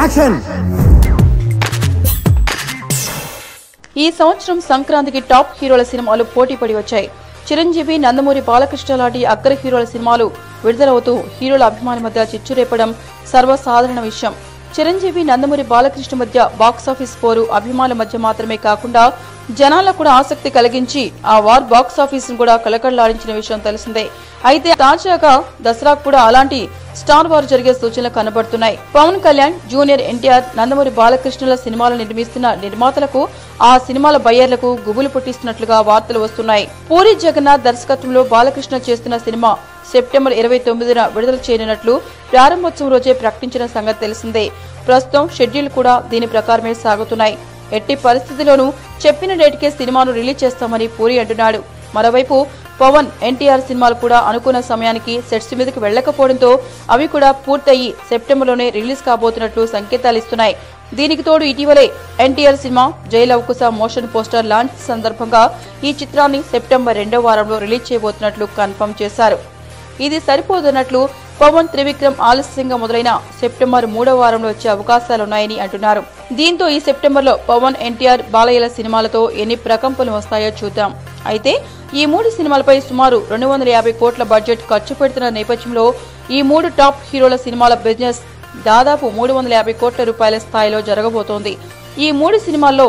Action. ఈ సంవత్సరం సంక్రాంతికి టాప్ హీరోల సినిమాలు పోటీ పడి వచ్చాయి. చిరంజీవి, నందమూరి బాలకృష్ణ లాంటి అగ్ర హీరోల సినిమాలు విడుదలవుతూ హీరోల అభిమానుల మధ్య చిచ్చురేపడం సర్వసాధారణ విషయం. చిరంజీవి, నందమూరి బాలకృష్ణ మధ్య బాక్సాఫీస్ పోరు అభిమానుల మధ్య మాత్రమే కాకుండా జనాలకు కూడా ఆసక్తి కలిగించి ఆ వార్ బాక్సాఫీస్ ను కూడా కలకడలాడించిన విషయం తెలిసిందే. అయితే తాజాగా దసరాకు కూడా అలాంటి స్టార్ వార్ జరిగే సూచనలు కనబడుతున్నాయి. పవన్ కళ్యాణ్, జూనియర్ ఎన్టీఆర్, నందమూరి బాలకృష్ణల సినిమాలు నిర్మిస్తున్న నిర్మాతలకు, ఆ సినిమాల బయ్యర్లకు గుబులు పుట్టిస్తున్నట్లుగా వార్తలు వస్తున్నాయి. పూరి జగన్నాథ్ దర్శకత్వంలో బాలకృష్ణ చేస్తున్న సినిమా సెప్టెంబర్ 29న విడుదల చేయనున్నట్లు ప్రారంభోత్సవం రోజే ప్రకటించిన సంగతి తెలిసిందే. ప్రస్తుతం షెడ్యూల్ కూడా దీని ప్రకారమే సాగుతున్నాయి. ఎట్టి పరిస్థితుల్లోనూ చెప్పిన డేట్కే సినిమాను రిలీజ్ చేస్తామని పూరి అంటున్నాడు. మరోవైపు పవన్, ఎన్టీఆర్ సినిమాలు కూడా అనుకున్న సమయానికి సెట్స్ మీదకి వెళ్లకపోవడంతో అవి కూడా పూర్తయి సెప్టెంబర్లోనే రిలీజ్ కాబోతున్నట్లు సంకేతాలు ఇస్తున్నాయి. దీనికి తోడు ఇటీవలే ఎన్టీఆర్ సినిమా జై లవకుశ మోషన్ పోస్టర్ లాంచ్ సందర్భంగా ఈ చిత్రాన్ని సెప్టెంబర్ 2వ వారంలో రిలీజ్ చేయబోతున్నట్లు కన్ఫర్మ్ చేశారు. ఇది సరిపోదన్నట్లు పవన్, త్రివిక్రమ్ ఆలస్యంగా మొదలైన సెప్టెంబర్ 3వ వారంలో వచ్చే అవకాశాలున్నాయని అంటున్నారు. దీంతో ఈ సెప్టెంబర్లో పవన్, ఎన్టీఆర్, బాలయ్యల సినిమాలతో ఎన్ని ప్రకంపనలు వస్తాయో చూద్దాం. అయితే ఈ 3 సినిమాలపై సుమారు 250 కోట్ల బడ్జెట్ ఖర్చు పెడుతున్న నేపథ్యంలో ఈ 3 టాప్ హీరోల సినిమాల బిజినెస్ దాదాపు 350 కోట్ల రూపాయల స్థాయిలో జరగబోతోంది. ఈ 3 సినిమాల్లో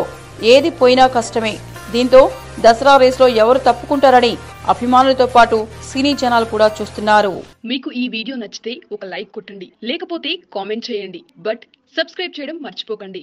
ఏది పోయినా కష్టమే. దీంతో దసరా రేస్లో ఎవరు తప్పుకుంటారని అభిమానులతో పాటు సినీ జనాలు కూడా చూస్తున్నారు. మీకు ఈ వీడియో నచ్చితే ఒక లైక్ కొట్టండి, లేకపోతే కామెంట్ చేయండి. బట్ సబ్స్క్రైబ్ చేయడం మర్చిపోకండి.